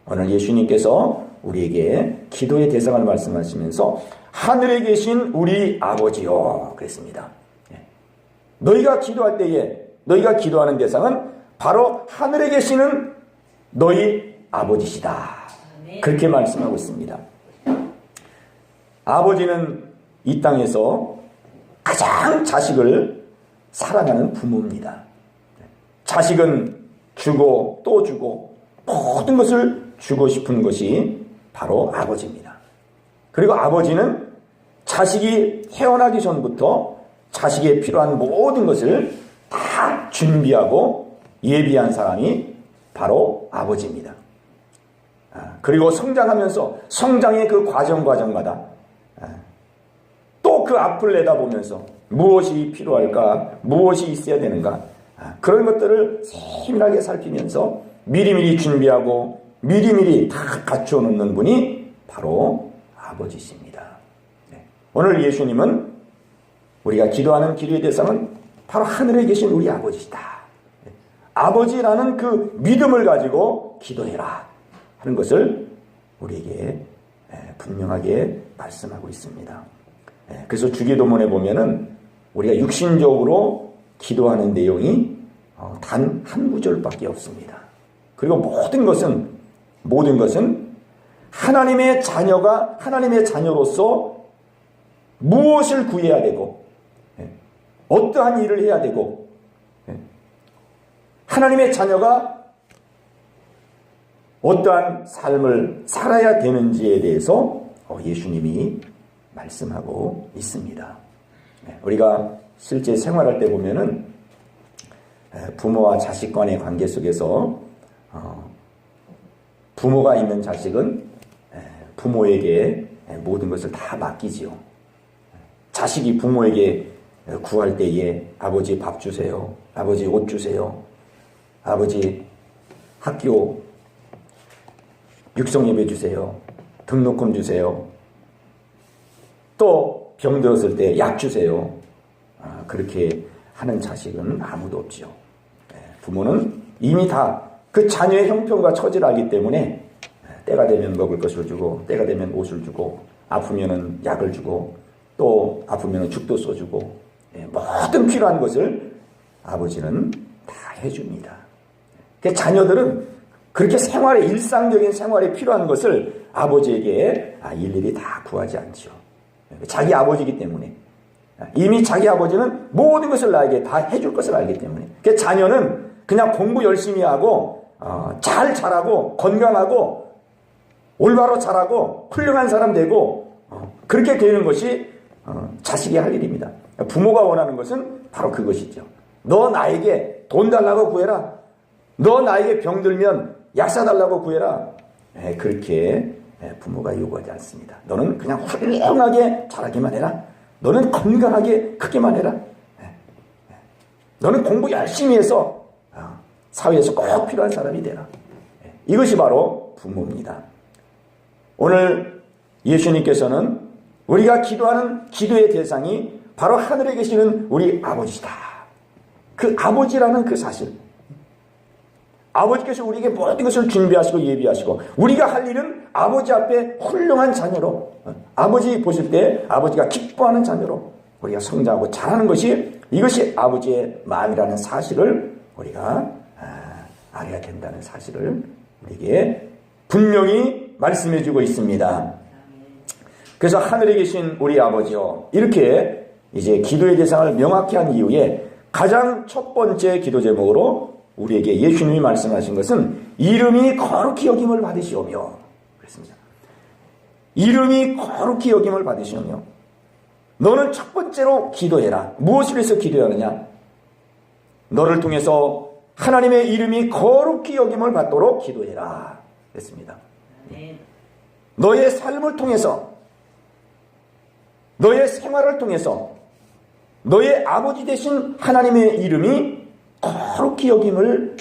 오늘 예수님께서 우리에게 기도의 대상을 말씀하시면서 하늘에 계신 우리 아버지요 그랬습니다. 너희가 기도할 때에 너희가 기도하는 대상은 바로 하늘에 계시는 너희 아버지시다. 그렇게 말씀하고 있습니다. 아버지는 이 땅에서 가장 자식을 사랑하는 부모입니다. 자식은 주고 또 주고 모든 것을 주고 싶은 것이 바로 아버지입니다. 그리고 아버지는 자식이 태어나기 전부터 자식에 필요한 모든 것을 다 준비하고 예비한 사람이 바로 아버지입니다. 그리고 성장하면서 성장의 그 과정마다 또 그 앞을 내다보면서 무엇이 필요할까, 무엇이 있어야 되는가, 그런 것들을 세밀하게 살피면서 미리미리 준비하고 미리미리 다 갖추어 놓는 분이 바로 아버지십니다. 오늘 예수님은 우리가 기도하는 기도의 대상은 바로 하늘에 계신 우리 아버지시다. 아버지라는 그 믿음을 가지고 기도해라 하는 것을 우리에게 분명하게 말씀하고 있습니다. 그래서 주기도문에 보면은 우리가 육신적으로 기도하는 내용이 단 한 구절밖에 없습니다. 그리고 모든 것은 하나님의 자녀로서 무엇을 구해야 되고 어떠한 일을 해야 되고 하나님의 자녀가 어떠한 삶을 살아야 되는지에 대해서 예수님이 말씀하고 있습니다. 우리가 실제 생활할 때 보면은 부모와 자식 간의 관계 속에서 부모가 있는 자식은 부모에게 모든 것을 다 맡기지요. 자식이 부모에게 구할 때에 아버지 밥 주세요. 아버지 옷 주세요. 아버지 학교 육성예배 주세요. 등록금 주세요. 또 병들었을 때 약 주세요. 그렇게 하는 자식은 아무도 없지요. 부모는 이미 다 그 자녀의 형편과 처지를 알기 때문에 때가 되면 먹을 것을 주고 때가 되면 옷을 주고 아프면은 약을 주고 또 아프면은 죽도 써주고 모든 필요한 것을 아버지는 다 해줍니다. 자녀들은 그렇게 일상적인 생활에 필요한 것을 아버지에게 일일이 다 구하지 않죠. 자기 아버지이기 때문에 이미 자기 아버지는 모든 것을 나에게 다 해줄 것을 알기 때문에 자녀는 그냥 공부 열심히 하고 잘 자라고 건강하고 올바로 자라고 훌륭한 사람 되고 그렇게 되는 것이 자식이 할 일입니다. 부모가 원하는 것은 바로 그것이죠. 너 나에게 돈 달라고 구해라. 너 나에게 병들면 약 사달라고 구해라. 그렇게 부모가 요구하지 않습니다. 너는 그냥 훌륭하게 자라기만 해라. 너는 건강하게 크기만 해라. 너는 공부 열심히 해서 사회에서 꼭 필요한 사람이 되라. 이것이 바로 부모입니다. 오늘 예수님께서는 우리가 기도하는 기도의 대상이 바로 하늘에 계시는 우리 아버지다. 그 아버지라는 그 사실. 아버지께서 우리에게 모든 것을 준비하시고 예비하시고 우리가 할 일은 아버지 앞에 훌륭한 자녀로 아버지 보실 때 아버지가 기뻐하는 자녀로 우리가 성장하고 자라는 것이 이것이 아버지의 마음이라는 사실을 우리가 알아야 된다는 사실을 우리에게 분명히 말씀해 주고 있습니다. 그래서 하늘에 계신 우리 아버지요 이렇게 이제 기도의 대상을 명확히 한 이후에 가장 첫 번째 기도 제목으로 우리에게 예수님이 말씀하신 것은 이름이 거룩히 여김을 받으시오며 그랬습니다. 이름이 거룩히 여김을 받으시오며 너는 첫 번째로 기도해라. 무엇을 해서 기도하느냐? 너를 통해서 하나님의 이름이 거룩히 여김을 받도록 기도해라 그랬습니다. 너의 삶을 통해서 너의 생활을 통해서 너의 아버지 되신 하나님의 이름이 거룩히 여김을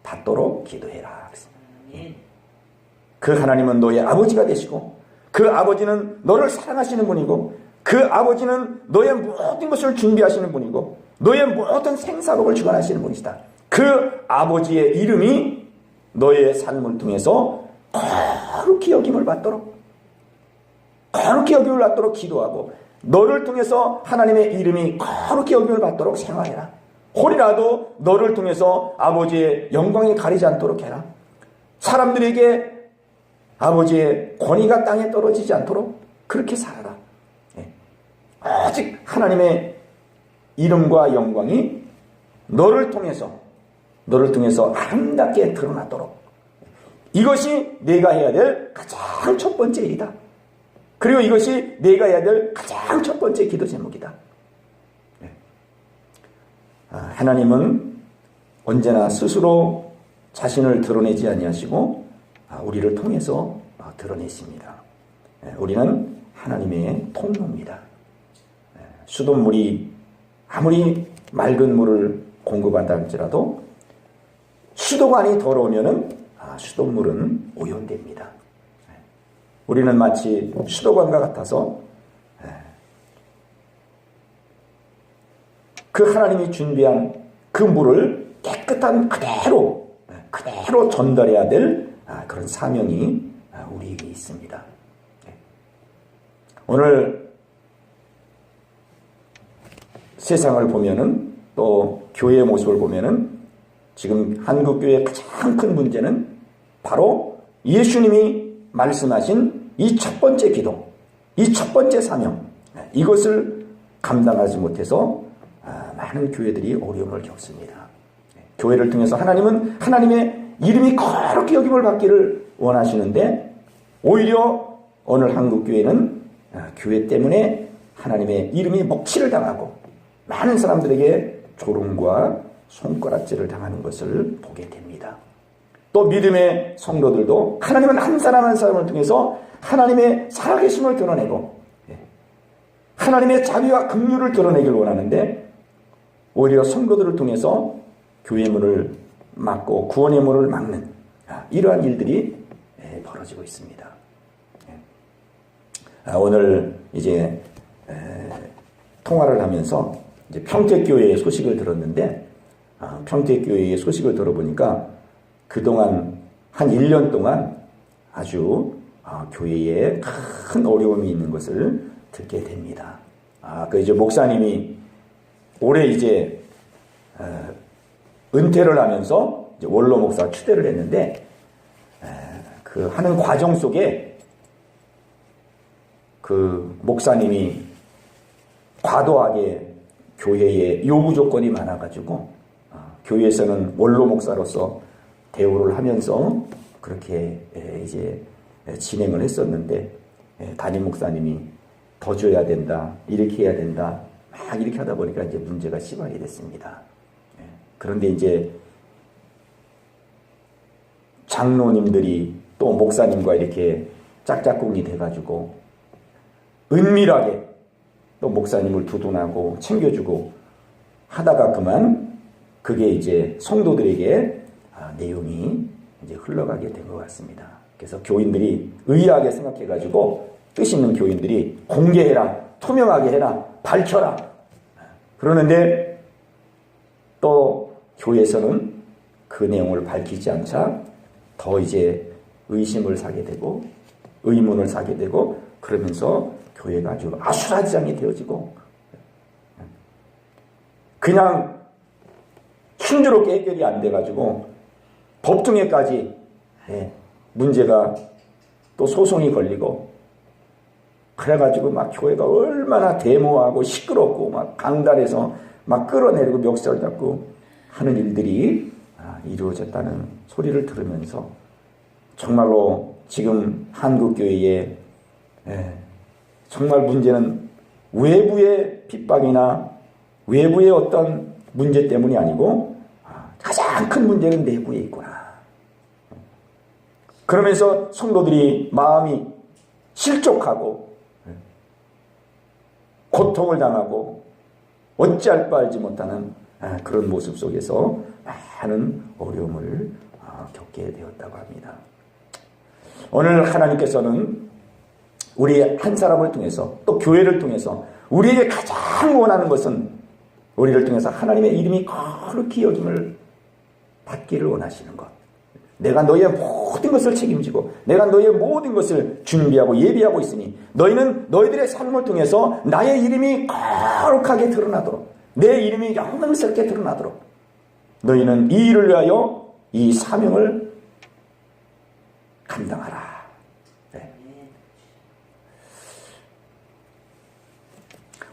받도록 기도해라. 그 하나님은 너의 아버지가 되시고 그 아버지는 너를 사랑하시는 분이고 그 아버지는 너의 모든 것을 준비하시는 분이고 너의 모든 생사복을 주관하시는 분이시다. 그 아버지의 이름이 너의 삶을 통해서 거룩히 여김을 받도록, 거룩히 여김을 받도록 기도하고, 너를 통해서 하나님의 이름이 거룩히 여김을 받도록 생활해라. 혹이라도 너를 통해서 아버지의 영광이 가리지 않도록 해라. 사람들에게 아버지의 권위가 땅에 떨어지지 않도록 그렇게 살아라. 오직 하나님의 이름과 영광이 너를 통해서 아름답게 드러나도록, 이것이 내가 해야 될 가장 첫 번째 일이다. 그리고 이것이 내가 해야 될 가장 첫 번째 기도 제목이다. 하나님은 언제나 스스로 자신을 드러내지 아니하시고 우리를 통해서 드러내십니다. 우리는 하나님의 통로입니다. 수돗물이 아무리 맑은 물을 공급한다 할지라도 수도관이 더러우면은 수돗물은 오염됩니다. 우리는 마치 수도관과 같아서 그 하나님이 준비한 그 물을 깨끗한 그대로 전달해야 될 그런 사명이 우리에게 있습니다. 오늘 세상을 보면은, 또 교회의 모습을 보면은, 지금 한국교회의 가장 큰 문제는 바로 예수님이 말씀하신 이 첫 번째 기도, 이 첫 번째 사명, 이것을 감당하지 못해서 많은 교회들이 어려움을 겪습니다. 교회를 통해서 하나님은 하나님의 이름이 거룩히 여김을 받기를 원하시는데, 오히려 오늘 한국교회는 교회 때문에 하나님의 이름이 먹칠을 당하고 많은 사람들에게 조롱과 손가락질을 당하는 것을 보게 됩니다. 또 믿음의 성도들도 하나님은 한 사람 한 사람을 통해서 하나님의 살아계심을 드러내고 하나님의 자비와 긍휼을 드러내길 원하는데, 오히려 성도들을 통해서 교회 문을 막고 구원의 문을 막는 이러한 일들이 벌어지고 있습니다. 오늘 이제 통화를 하면서 이제 평택교회의 소식을 들었는데, 평택교회의 소식을 들어보니까 그동안 한 1년 동안 아주 교회에 큰 어려움이 있는 것을 듣게 됩니다. 그 이제 목사님이 올해 이제 은퇴를 하면서 이제 원로 목사 추대를 했는데, 그 하는 과정 속에 그 목사님이 과도하게 교회에 요구 조건이 많아가지고 교회에서는 원로 목사로서 대우를 하면서 그렇게 이제 진행을 했었는데, 담임 목사님이 더 줘야 된다, 이렇게 해야 된다, 막 이렇게 하다 보니까 이제 문제가 시발이 됐습니다. 그런데 이제 장로님들이 또 목사님과 이렇게 짝짝꿍이 돼가지고 은밀하게 또 목사님을 두둔하고 챙겨주고 하다가 그만 그게 이제 성도들에게 내용이 이제 흘러가게 된 것 같습니다. 그래서 교인들이 의아하게 생각해가지고 뜻 있는 교인들이 공개해라, 투명하게 해라, 밝혀라. 그러는데 또 교회에서는 그 내용을 밝히지 않자 더 이제 의심을 사게 되고 의문을 사게 되고, 그러면서 교회가 아주 아수라장이 되어지고 그냥 순조롭게 해결이 안 돼가지고 법정에까지 문제가 또 소송이 걸리고, 그래가지고 막 교회가 얼마나 데모하고 시끄럽고 막 강단에서 막 끌어내리고 멱살 잡고 하는 일들이 이루어졌다는 소리를 들으면서 정말로 지금 한국교회에 정말 문제는 외부의 핍박이나 외부의 어떤 문제 때문이 아니고 가장 큰 문제는 내부에 있구나. 그러면서 성도들이 마음이 실족하고 고통을 당하고 어찌할 바 알지 못하는 그런 모습 속에서 많은 어려움을 겪게 되었다고 합니다. 오늘 하나님께서는 우리 한 사람을 통해서 또 교회를 통해서 우리에게 가장 원하는 것은 우리를 통해서 하나님의 이름이 거룩히 여김을 받기를 원하시는 것. 내가 너의 모든 것을 책임지고 내가 너의 모든 것을 준비하고 예비하고 있으니 너희는 너희들의 삶을 통해서 나의 이름이 거룩하게 드러나도록 내 이름이 영광스럽게 드러나도록 너희는 이 일을 위하여 이 사명을 감당하라. 네.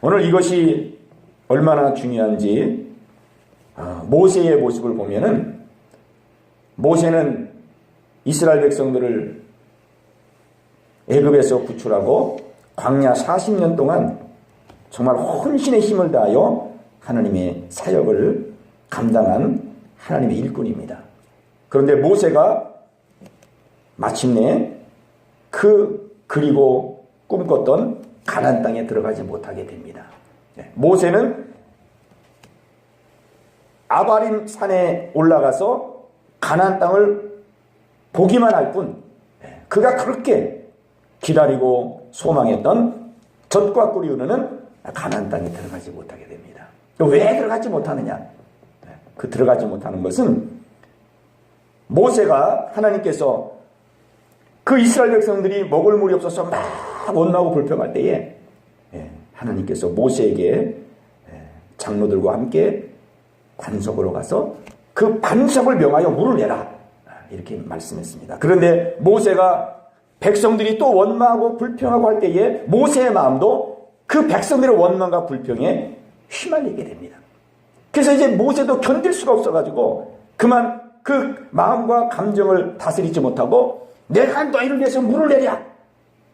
오늘 이것이 얼마나 중요한지 모세의 모습을 보면은 모세는 이스라엘 백성들을 애굽에서 구출하고 광야 40년 동안 정말 혼신의 힘을 다하여 하나님의 사역을 감당한 하나님의 일꾼입니다. 그런데 모세가 마침내 그리고 꿈꿨던 가나안 땅에 들어가지 못하게 됩니다. 모세는 아바림 산에 올라가서 가나안 땅을 보기만 할 뿐 그가 그렇게 기다리고 소망했던 젖과 꿀이 흐르는 가나안 땅에 들어가지 못하게 됩니다. 왜 들어가지 못하느냐? 그 들어가지 못하는 것은 모세가 하나님께서 그 이스라엘 백성들이 먹을 물이 없어서 막 원망하고 불평할 때에 하나님께서 모세에게 장로들과 함께 반석으로 가서 그 반석을 명하여 물을 내라 이렇게 말씀했습니다. 그런데 모세가 백성들이 또 원망하고 불평하고 할 때에 모세의 마음도 그 백성들의 원망과 불평에 휘말리게 됩니다. 그래서 이제 모세도 견딜 수가 없어가지고 그만 그 마음과 감정을 다스리지 못하고 내가 너희를 위해서 물을 내랴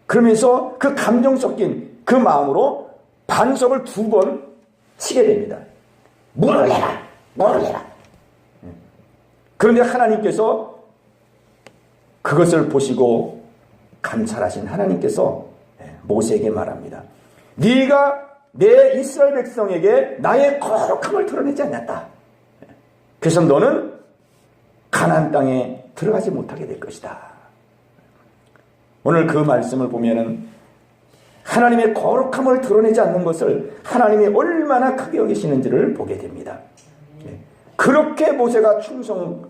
그러면서 그 감정 섞인 그 마음으로 반석을 2번 치게 됩니다. 물을 내라, 물을 내라. 그런데 하나님께서 그것을 보시고 감찰하신 하나님께서 모세에게 말합니다. 네가 내 이스라엘 백성에게 나의 거룩함을 드러내지 않았다. 그래서 너는 가나안 땅에 들어가지 못하게 될 것이다. 오늘 그 말씀을 보면은 하나님의 거룩함을 드러내지 않는 것을 하나님이 얼마나 크게 여기시는지를 보게 됩니다. 그렇게 모세가 충성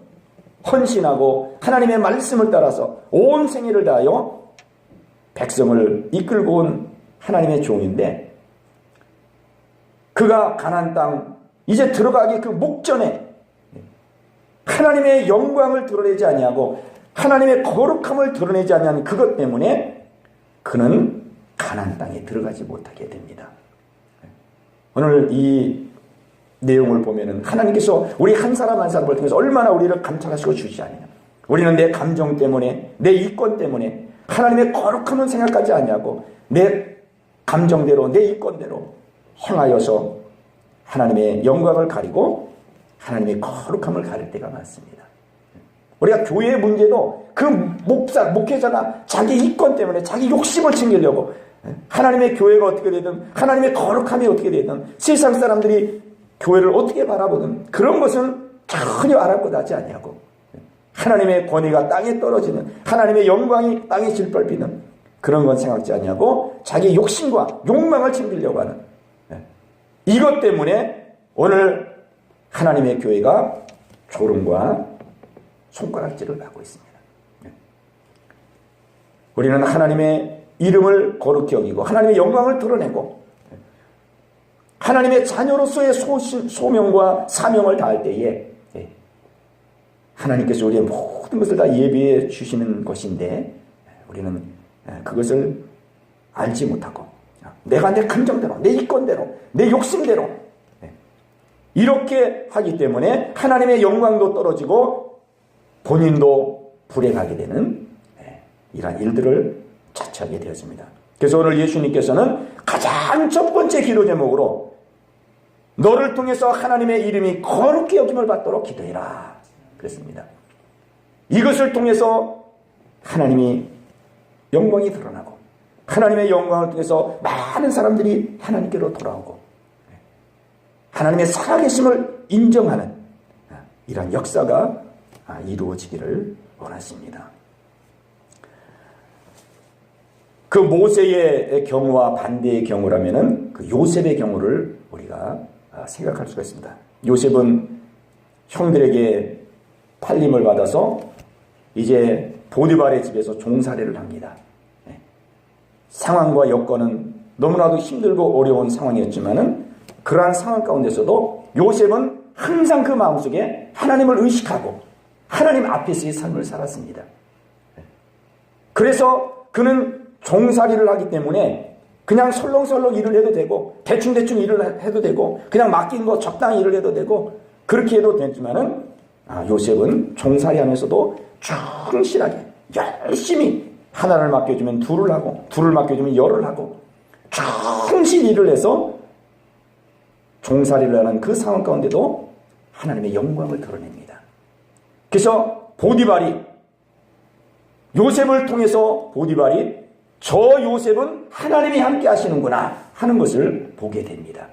헌신하고 하나님의 말씀을 따라서 온 생애를 다하여 백성을 이끌고 온 하나님의 종인데 그가 가나안 땅 이제 들어가기 그 목전에 하나님의 영광을 드러내지 아니하고 하나님의 거룩함을 드러내지 아니하는 그것 때문에 그는 가나안 땅에 들어가지 못하게 됩니다. 오늘 이 내용을 보면은 하나님께서 우리 한 사람 한 사람을 통해서 얼마나 우리를 감찰하시고 주시지 않느냐. 우리는 내 감정 때문에 내 이권 때문에 하나님의 거룩함은 생각하지 아니하고 내 감정대로 내 이권대로 행하여서 하나님의 영광을 가리고 하나님의 거룩함을 가릴 때가 많습니다. 우리가 교회의 문제도 그 목회자가 자기 이권 때문에 자기 욕심을 챙기려고 하나님의 교회가 어떻게 되든 하나님의 거룩함이 어떻게 되든 세상 사람들이 교회를 어떻게 바라보든 그런 것은 전혀 아랑곳하지 아니하고 하나님의 권위가 땅에 떨어지는 하나님의 영광이 땅에 질밟히는 그런 건 생각지 아니하고 자기 욕심과 욕망을 챙기려고 하는 이것 때문에 오늘 하나님의 교회가 조롱과 손가락질을 받고 있습니다. 우리는 하나님의 이름을 거룩히 여기고 하나님의 영광을 드러내고 하나님의 자녀로서의 소명과 사명을 다할 때에 하나님께서 우리의 모든 것을 다 예비해 주시는 것인데 우리는 그것을 알지 못하고 내가 내 감정대로 내 이권대로 내 욕심대로 이렇게 하기 때문에 하나님의 영광도 떨어지고 본인도 불행하게 되는 이러한 일들을 자처하게 되었습니다. 그래서 오늘 예수님께서는 가장 첫 번째 기도 제목으로 너를 통해서 하나님의 이름이 거룩히 여김을 받도록 기도해라 그랬습니다. 이것을 통해서 하나님이 영광이 드러나고 하나님의 영광을 통해서 많은 사람들이 하나님께로 돌아오고 하나님의 살아계심을 인정하는 이러한 역사가 이루어지기를 원하십니다. 그 모세의 경우와 반대의 경우라면은 그 요셉의 경우를 우리가 생각할 수가 있습니다. 요셉은 형들에게 팔림을 받아서 이제 보디발의 집에서 종살이를 합니다. 상황과 여건은 너무나도 힘들고 어려운 상황이었지만은 그러한 상황 가운데서도 요셉은 항상 그 마음속에 하나님을 의식하고 하나님 앞에서의 삶을 살았습니다. 그래서 그는 종살이를 하기 때문에 그냥 설렁설렁 일을 해도 되고 대충대충 일을 해도 되고 그냥 맡긴 거 적당히 일을 해도 되고 그렇게 해도 되지만은 요셉은 종살이 하면서도 충실하게 열심히 하나를 맡겨주면 둘을 하고 둘을 맡겨주면 열을 하고 충실히 일을 해서 종살이를 하는 그 상황 가운데도 하나님의 영광을 드러냅니다. 그래서 보디발이 요셉을 통해서 보디발이 저 요셉은 하나님이 함께 하시는구나 하는 것을 보게 됩니다.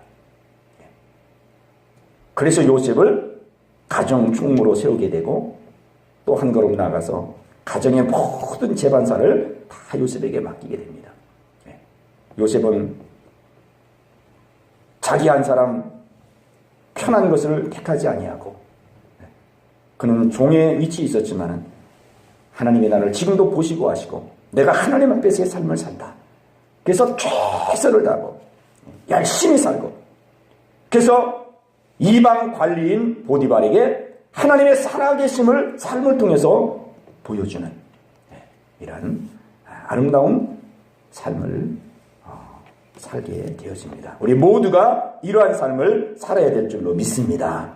그래서 요셉을 가정 총무로 세우게 되고 또 한 걸음 나가서 가정의 모든 재반사를 다 요셉에게 맡기게 됩니다. 요셉은 자기 한 사람 편한 것을 택하지 아니하고 그는 종의 위치에 있었지만은 하나님이 나를 지금도 보시고 하시고 내가 하나님 앞에서의 삶을 산다. 그래서 최선을 다하고 열심히 살고 그래서 이방 관리인 보디발에게 하나님의 살아계심을 삶을 통해서 보여주는 이런 아름다운 삶을 살게 되었습니다. 우리 모두가 이러한 삶을 살아야 될 줄로 믿습니다.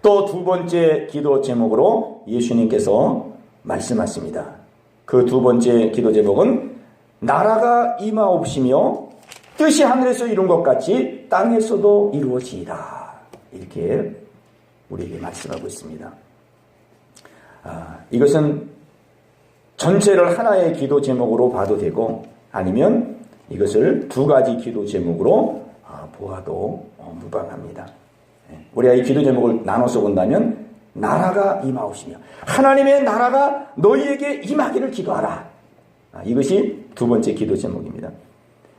또 두 번째 기도 제목으로 예수님께서 말씀하십니다. 그 두 번째 기도 제목은 나라가 임하옵시며 뜻이 하늘에서 이룬 것 같이 땅에서도 이루어지이다. 이렇게 우리에게 말씀하고 있습니다. 이것은 전체를 하나의 기도 제목으로 봐도 되고 아니면 이것을 두 가지 기도 제목으로 보아도 무방합니다. 우리가 이 기도 제목을 나눠서 본다면 나라가 임하옵시며 하나님의 나라가 너희에게 임하기를 기도하라. 이것이 두 번째 기도 제목입니다.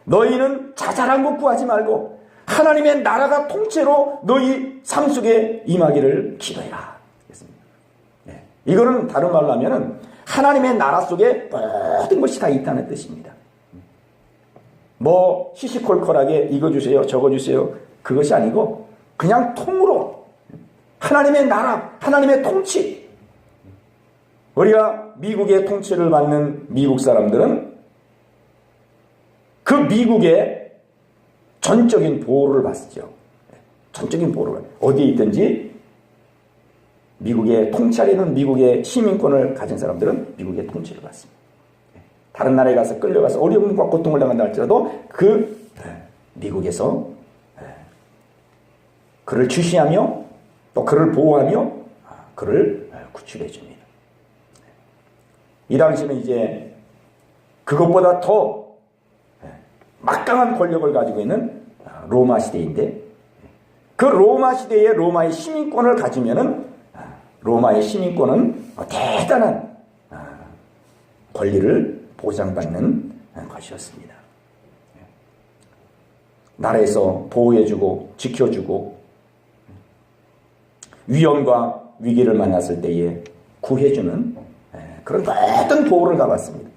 너희는 자잘한 것 구하지 말고 하나님의 나라가 통째로 너희 삶 속에 임하기를 기도해라. 이거는 다른 말로 하면은 하나님의 나라 속에 모든 것이 다 있다는 뜻입니다. 뭐 시시콜콜하게 이거 주세요 저거 주세요 그것이 아니고 그냥 통으로 하나님의 나라 하나님의 통치. 우리가 미국의 통치를 받는 미국 사람들은 그 미국의 전적인 보호를 받죠. 전적인 보호를 어디에 있든지 미국의 통치하려는 미국의 시민권을 가진 사람들은 미국의 통치를 받습니다. 다른 나라에 가서 끌려가서 어려움과 고통을 당한다 할지라도 그 미국에서 그를 주시하며 또 그를 보호하며 그를 구출해 줍니다. 이 당시는 이제 그것보다 더 막강한 권력을 가지고 있는 로마 시대인데 그 로마 시대의 로마의 시민권을 가지면은 로마의 시민권은 대단한 권리를 보장받는 것이었습니다. 나라에서 보호해주고 지켜주고 위험과 위기를 만났을 때에 구해주는 그런 모든 보호를 가봤습니다.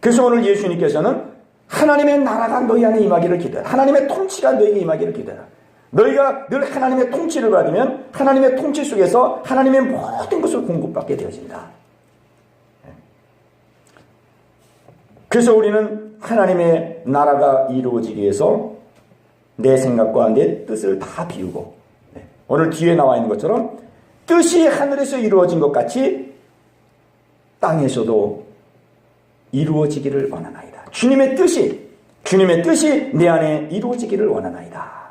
그래서 오늘 예수님께서는 하나님의 나라가 너희 안에 임하기를 기도해라. 하나님의 통치가 너희에게 임하기를 기도해라. 너희가 늘 하나님의 통치를 받으면 하나님의 통치 속에서 하나님의 모든 것을 공급받게 되어진다. 그래서 우리는 하나님의 나라가 이루어지기 위해서 내 생각과 내 뜻을 다 비우고 오늘 뒤에 나와 있는 것처럼 뜻이 하늘에서 이루어진 것 같이 땅에서도 이루어지기를 원하나이다. 주님의 뜻이 내 안에 이루어지기를 원하나이다.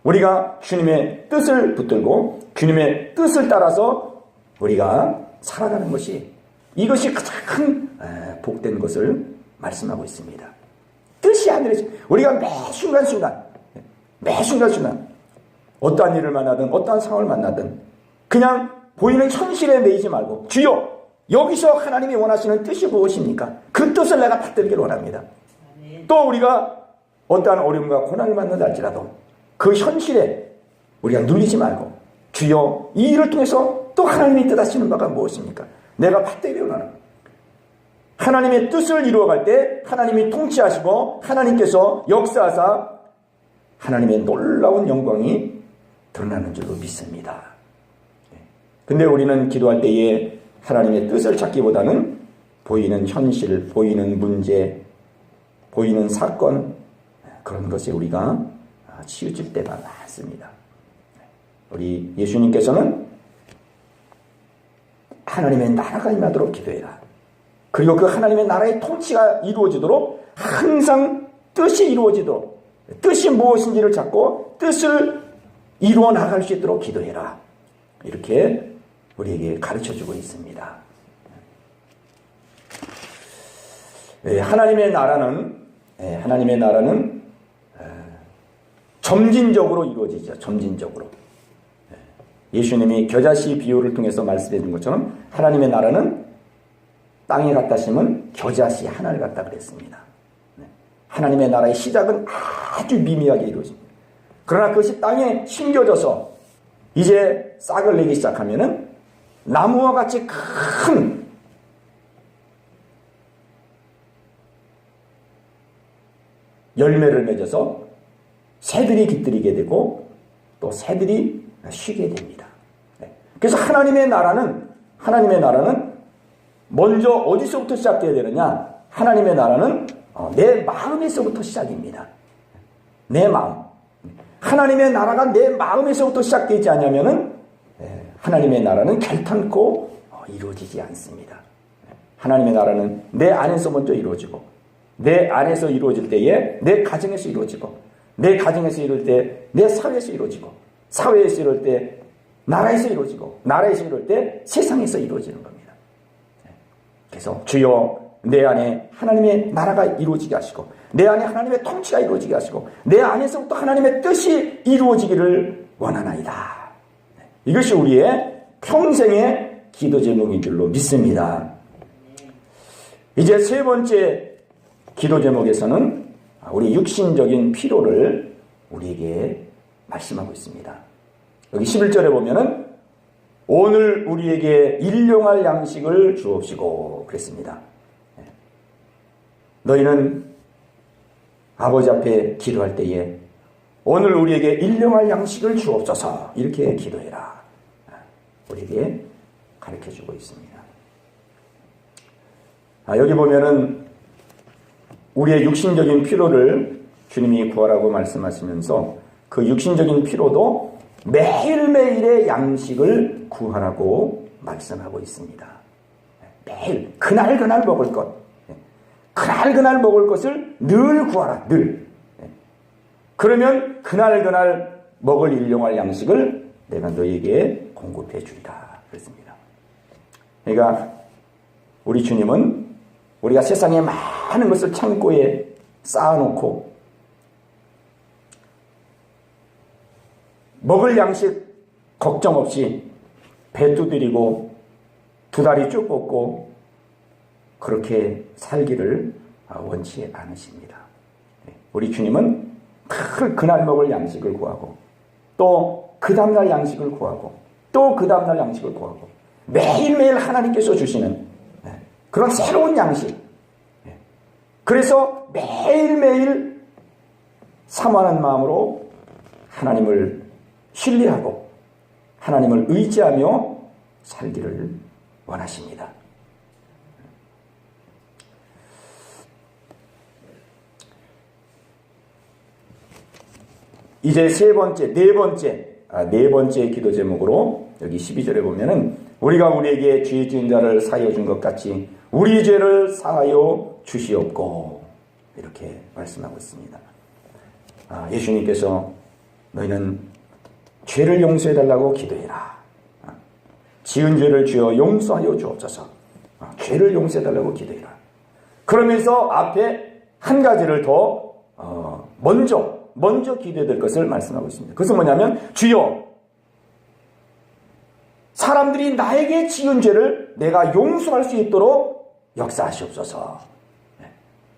우리가 주님의 뜻을 붙들고 주님의 뜻을 따라서 우리가 살아가는 것이 이것이 가장 복된 것을 말씀하고 있습니다. 뜻이 하늘에서 우리가 매 순간순간 어떠한 일을 만나든 어떠한 상황을 만나든 그냥 보이는 현실에 매이지 말고 주여 여기서 하나님이 원하시는 뜻이 무엇입니까? 그 뜻을 내가 받들기를 원합니다. 또 우리가 어떠한 어려움과 고난을 만난다 할지라도 그 현실에 우리가 눌리지 말고 주여 이 일을 통해서 또 하나님이 뜻하시는 바가 무엇입니까? 내가 밭되게 원하는 하나님의 뜻을 이루어갈 때 하나님이 통치하시고 하나님께서 역사하사 하나님의 놀라운 영광이 드러나는 줄로 믿습니다. 근데 우리는 기도할 때에 하나님의 뜻을 찾기보다는 보이는 현실, 보이는 문제, 보이는 사건, 그런 것에 우리가 치우칠 때가 많습니다. 우리 예수님께서는 하나님의 나라가 임하도록 기도해라. 그리고 그 하나님의 나라의 통치가 이루어지도록 항상 뜻이 이루어지도록, 뜻이 무엇인지를 찾고 뜻을 이루어 나갈 수 있도록 기도해라. 이렇게 우리에게 가르쳐주고 있습니다. 하나님의 나라는 점진적으로 이루어지죠. 점진적으로. 예수님이 겨자씨 비유를 통해서 말씀해 준 것처럼 하나님의 나라는 땅에 갖다 심은 겨자씨 하나를 갖다 그랬습니다. 하나님의 나라의 시작은 아주 미미하게 이루어집니다. 그러나 그것이 땅에 심겨져서 이제 싹을 내기 시작하면은 나무와 같이 큰 열매를 맺어서 새들이 깃들이게 되고 또 새들이 쉬게 됩니다. 그래서 하나님의 나라는 먼저 어디서부터 시작돼야 되느냐? 하나님의 나라는 내 마음에서부터 시작입니다. 내 마음. 하나님의 나라가 내 마음에서부터 시작되지 않으면은 하나님의 나라는 결탄코 이루어지지 않습니다. 하나님의 나라는 내 안에서 먼저 이루어지고 내 안에서 이루어질 때에 내 가정에서 이루어지고 내 가정에서 이루어질 때 내 사회에서 이루어지고 사회에서 이루어질 때 나라에서 이루어지고 나라에서 이루어질 때 세상에서 이루어지는 겁니다. 그래서 주여 내 안에 하나님의 나라가 이루어지게 하시고 내 안에 하나님의 통치가 이루어지게 하시고 내 안에서부터 하나님의 뜻이 이루어지기를 원하나이다. 이것이 우리의 평생의 기도 제목인 줄로 믿습니다. 이제 세 번째 기도 제목에서는 우리 육신적인 필요를 우리에게 말씀하고 있습니다. 여기 11절에 보면은 오늘 우리에게 일용할 양식을 주옵시고 그랬습니다. 너희는 아버지 앞에 기도할 때에 오늘 우리에게 일용할 양식을 주옵소서 이렇게 기도해라. 우리에게 가르쳐주고 있습니다. 여기 보면은 우리의 육신적인 필요를 주님이 구하라고 말씀하시면서 그 육신적인 필요도 매일매일의 양식을 구하라고 말씀하고 있습니다. 매일 그날 먹을 것, 그날 먹을 것을 늘 구하라. 늘. 그러면 그날 먹을 일용할 양식을 내가 너에게 공급해 주리라 그랬습니다. 그러니까 우리 주님은 우리가 세상에 많은 것을 창고에 쌓아놓고 먹을 양식 걱정 없이 배 두드리고 두 다리 쭉 뻗고 그렇게 살기를 원치 않으십니다. 우리 주님은 늘 그날 먹을 양식을 구하고 또 그 다음날 양식을 구하고 또 그 다음날 양식을 구하고 매일매일 하나님께서 주시는 그런 새로운 양식. 그래서 매일매일 사모하는 마음으로 하나님을 신뢰하고 하나님을 의지하며 살기를 원하십니다. 이제 네 번째 기도 제목으로 여기 12절에 보면은 우리가 우리에게 죄 지은 자를 사하여 준 것 같이 우리 죄를 사하여 주시옵고 이렇게 말씀하고 있습니다. 예수님께서 너희는 죄를 용서해달라고 기도해라. 지은 죄를 주여 용서하여 주옵소서. 죄를 용서해달라고 기도해라. 그러면서 앞에 한 가지를 더 먼저 기도해야 될 것을 말씀하고 있습니다. 그것은 뭐냐면 주여 사람들이 나에게 지은 죄를 내가 용서할 수 있도록 역사하시옵소서.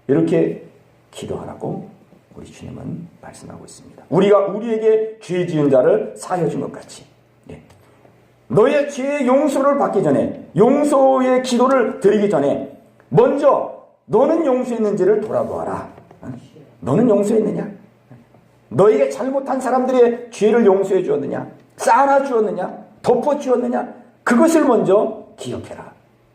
이렇게 기도하라고 우리 주님은 말씀하고 있습니다. 우리가 우리에게 죄 지은 자를 사하여 준 것 같이 너의 죄의 용서를 받기 전에, 용서의 기도를 드리기 전에 먼저 너는 용서했는지를 돌아보아라. 너는 용서했느냐? 너에게 잘못한 사람들의 죄를 용서해 주었느냐? 쌓아 주었느냐? 덮어 주었느냐? 그것을 먼저 기억해라.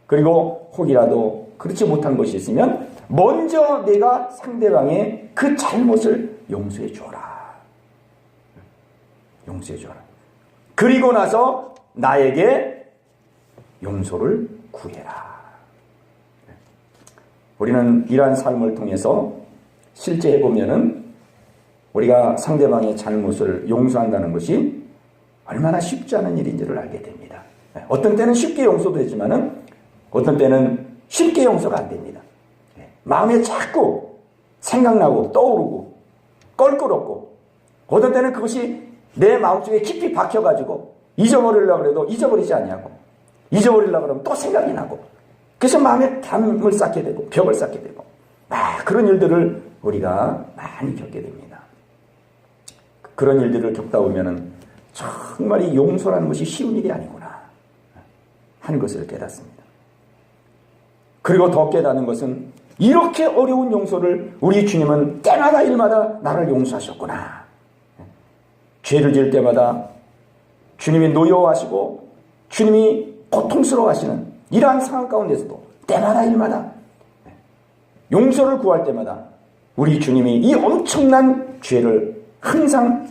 그리고 혹이라도 그렇지 못한 것이 있으면 먼저 내가 상대방의 그 잘못을 용서해 주어라. 용서해 주어라. 그리고 나서 나에게 용서를 구해라. 우리는 이러한 삶을 통해서 실제 해보면은 우리가 상대방의 잘못을 용서한다는 것이 얼마나 쉽지 않은 일인지를 알게 됩니다. 어떤 때는 쉽게 용서도 되지만은 어떤 때는 쉽게 용서가 안 됩니다. 마음에 자꾸 생각나고 떠오르고 껄끄럽고 어떤 때는 그것이 내 마음속에 깊이 박혀가지고 잊어버리려고 해도 잊어버리지 않냐고, 잊어버리려고 하면 또 생각이 나고, 그래서 마음에 담을 쌓게 되고 벽을 쌓게 되고 그런 일들을 우리가 많이 겪게 됩니다. 그런 일들을 겪다 보면은 정말 이 용서라는 것이 쉬운 일이 아니구나 하는 것을 깨닫습니다. 그리고 더 깨닫는 것은 이렇게 어려운 용서를 우리 주님은 때마다 일마다 나를 용서하셨구나. 죄를 지을 때마다 주님이 노여워하시고 주님이 고통스러워하시는 이러한 상황 가운데서도 때마다 일마다 용서를 구할 때마다 우리 주님이 이 엄청난 죄를 항상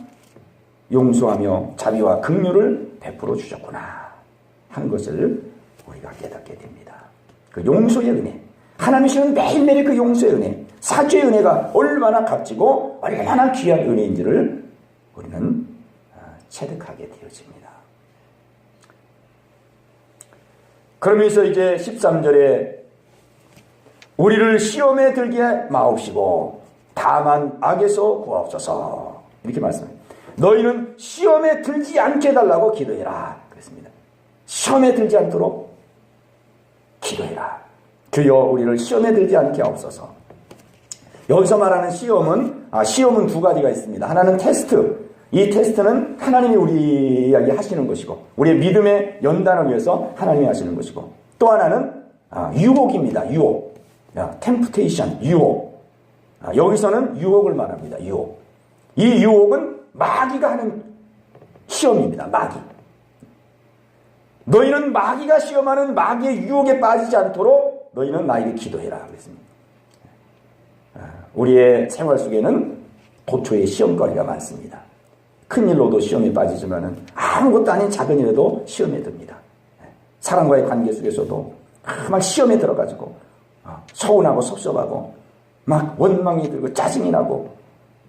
용서하며 자비와 긍휼을 베풀어 주셨구나 하는 것을 우리가 깨닫게 됩니다. 그 용서의 은혜, 하나님이 주시는 매일매일 그 용서의 은혜, 사죄의 은혜가 얼마나 값지고 얼마나 귀한 은혜인지를 우리는 체득하게 되어집니다. 그러면서 이제 13절에 우리를 시험에 들게 마옵시고 다만 악에서 구하옵소서 이렇게 말씀합니다. 너희는 시험에 들지 않게 해달라고 기도해라 그랬습니다. 시험에 들지 않도록 기도해라. 주여 우리를 시험에 들지 않게 하옵소서. 여기서 말하는 시험은 두 가지가 있습니다. 하나는 테스트. 이 테스트는 하나님이 우리에게 하시는 것이고 우리의 믿음의 연단을 위해서 하나님이 하시는 것이고 또 하나는 유혹입니다. 유혹. 템프테이션, 유혹. 여기서는 유혹을 말합니다. 유혹. 이 유혹은 마귀가 하는 시험입니다. 마귀. 너희는 마귀가 시험하는 마귀의 유혹에 빠지지 않도록 너희는 나에게 기도해라 그랬습니다. 우리의 생활 속에는 도처에 시험거리가 많습니다. 큰일로도 시험에 빠지지만은 아무것도 아닌 작은 일에도 시험에 듭니다. 사람과의 관계 속에서도 막 시험에 들어가지고 서운하고 섭섭하고 막 원망이 들고 짜증이 나고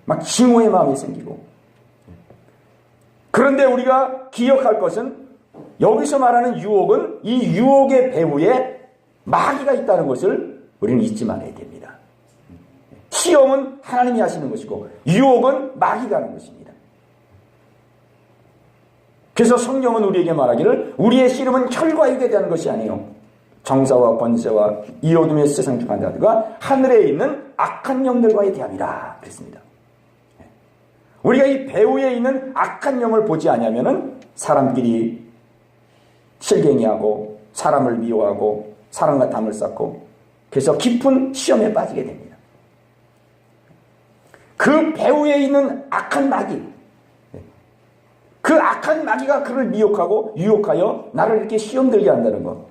막 증오의 마음이 생기고 그런데 우리가 기억할 것은 여기서 말하는 유혹은 이 유혹의 배후에 마귀가 있다는 것을 우리는 잊지 말아야 됩니다. 시험은 하나님이 하시는 것이고 유혹은 마귀가 하는 것입니다. 그래서 성경은 우리에게 말하기를 우리의 씨름은 혈과 육에 대한 것이 아니요 정사와 권세와 이 어둠의 세상 중 자들과 하늘에 있는 악한 영들과에 대함이라 그랬습니다. 우리가 이 배후에 있는 악한 영을 보지 않으면은 사람끼리 실갱이하고 사람을 미워하고 사람과 담을 쌓고 그래서 깊은 시험에 빠지게 됩니다. 그 배후에 있는 악한 마귀, 그 악한 마귀가 그를 미혹하고 유혹하여 나를 이렇게 시험 들게 한다는 것.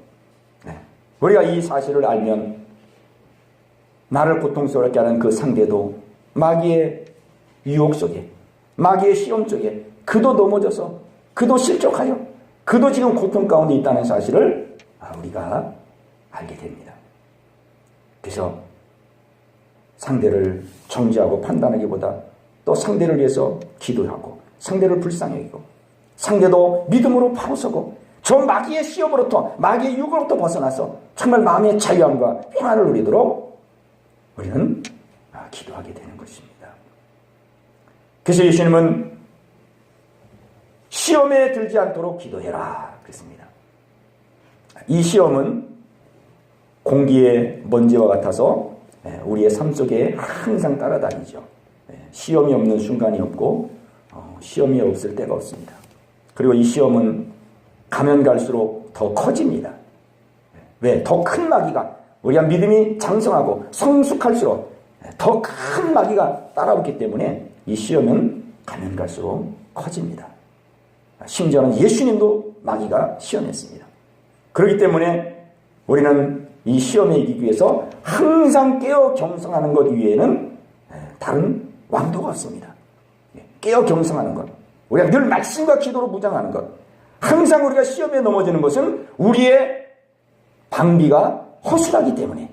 우리가 이 사실을 알면 나를 고통스럽게 하는 그 상대도 마귀의 유혹 속에 마귀의 시험 속에 그도 넘어져서 그도 실족하여 그도 지금 고통 가운데 있다는 사실을 우리가 알게 됩니다. 그래서 상대를 정죄하고 판단하기보다 또 상대를 위해서 기도하고 상대를 불쌍히 여기고 상대도 믿음으로 바로 서고 저 마귀의 시험으로부터 마귀의 유혹으로부터 벗어나서 정말 마음의 자유함과 평안을 누리도록 우리는 기도하게 되는 것입니다. 그래서 예수님은 시험에 들지 않도록 기도해라 그랬습니다. 이 시험은 공기의 먼지와 같아서 우리의 삶 속에 항상 따라다니죠. 시험이 없는 순간이 없고 시험이 없을 때가 없습니다. 그리고 이 시험은 가면 갈수록 더 커집니다. 왜? 더 큰 마귀가 우리가 믿음이 장성하고 성숙할수록 더 큰 마귀가 따라오기 때문에 이 시험은 가면 갈수록 커집니다. 심지어는 예수님도 마귀가 시험했습니다. 그렇기 때문에 우리는 이 시험에 이기기 위해서 항상 깨어 경성하는 것 위에는 다른 왕도가 없습니다. 깨어 경성하는 것, 우리가 늘 말씀과 기도로 무장하는 것, 항상 우리가 시험에 넘어지는 것은 우리의 방비가 허술하기 때문에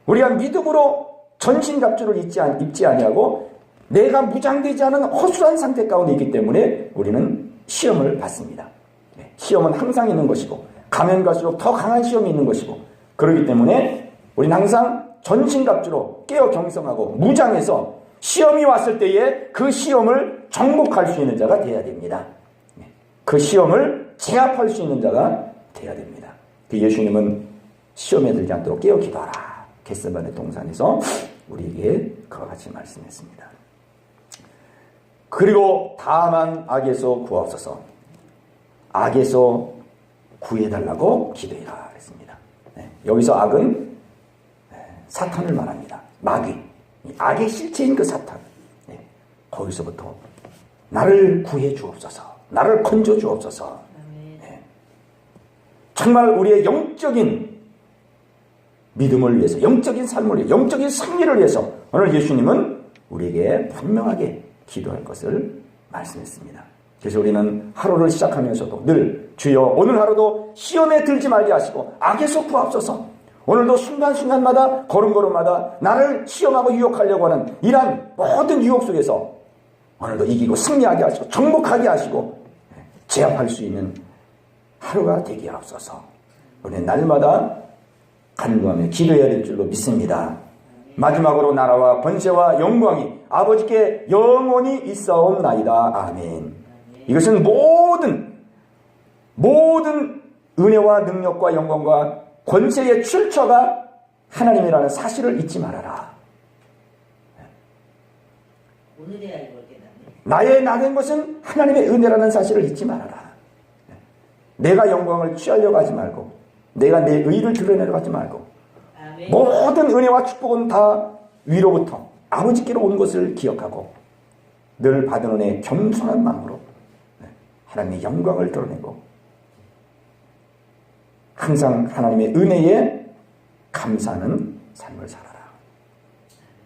우리가 믿음으로 전신갑주를 입지 아니하고 내가 무장되지 않은 허술한 상태 가운데 있기 때문에 우리는 시험을 받습니다. 시험은 항상 있는 것이고 가면 갈수록 더 강한 시험이 있는 것이고 그렇기 때문에 우리는 항상 전신갑주로 깨어 경성하고 무장해서 시험이 왔을 때에 그 시험을 정복할 수 있는 자가 되어야 됩니다. 그 시험을 제압할 수 있는 자가 되어야 됩니다. 그 예수님은 시험에 들지 않도록 깨어 기도하라. 겟세마네 동산에서 우리에게 그와 같이 말씀했습니다. 그리고 다만 악에서 구하옵소서. 악에서 구해달라고 기도해라 그랬습니다. 여기서 악은 사탄을 말합니다. 마귀, 악의 실체인 그 사탄. 거기서부터 나를 구해 주옵소서. 나를 건져 주옵소서. 정말 우리의 영적인 믿음을 위해서, 영적인 삶을 위해서, 영적인 승리를 위해서 오늘 예수님은 우리에게 분명하게 기도할 것을 말씀했습니다. 그래서 우리는 하루를 시작하면서도 늘 주여 오늘 하루도 시험에 들지 말게 하시고 악에서 구하옵소서. 오늘도 순간순간마다 걸음걸음마다 나를 시험하고 유혹하려고 하는 이러한 모든 유혹 속에서 오늘도 이기고 승리하게 하시고 정복하게 하시고 제압할 수 있는 하루가 되게 하옵소서. 우리는 날마다 간구하며 기도해야 될 줄로 믿습니다. 마지막으로 나라와 번세와 영광이 아버지께 영원히 있사옵나이다. 아멘. 이것은 모든 은혜와 능력과 영광과 권세의 출처가 하나님이라는 사실을 잊지 말아라. 오늘이야 이걸 깨닫네. 나의 나된 것은 하나님의 은혜라는 사실을 잊지 말아라. 내가 영광을 취하려고 하지 말고 내가 내 의를 드러내려고 하지 말고 아멘. 모든 은혜와 축복은 다 위로부터 아버지께로 온 것을 기억하고 늘 받은 은혜에 겸손한 마음으로 하나님의 영광을 드러내고 항상 하나님의 은혜에 감사하는 삶을 살아라.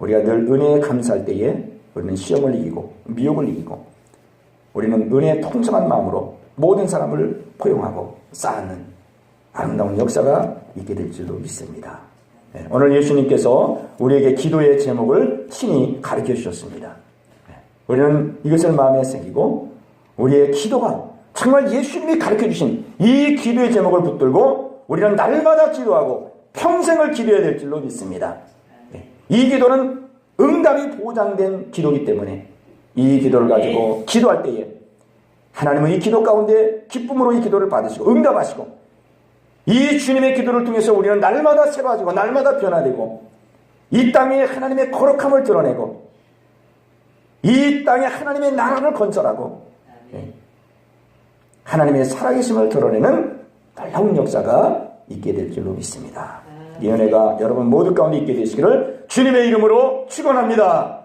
우리가 늘 은혜에 감사할 때에 우리는 시험을 이기고 미혹을 이기고 우리는 은혜에 통성한 마음으로 모든 사람을 포용하고 쌓는 아름다운 역사가 있게 될 줄로 믿습니다. 오늘 예수님께서 우리에게 기도의 제목을 친히 가르쳐 주셨습니다. 우리는 이것을 마음에 새기고 우리의 기도가 정말 예수님이 가르쳐 주신 이 기도의 제목을 붙들고 우리는 날마다 기도하고 평생을 기도해야 될 줄로 믿습니다. 이 기도는 응답이 보장된 기도이기 때문에 이 기도를 가지고 기도할 때에 하나님은 이 기도 가운데 기쁨으로 이 기도를 받으시고 응답하시고 이 주님의 기도를 통해서 우리는 날마다 새로워지고 날마다 변화되고 이 땅에 하나님의 거룩함을 드러내고 이 땅에 하나님의 나라를 건설하고 하나님의 살아계심을 드러내는 놀라운 역사가 있게 될 줄로 믿습니다. 이 은혜가 여러분 모두 가운데 있게 되시기를 주님의 이름으로 축원합니다.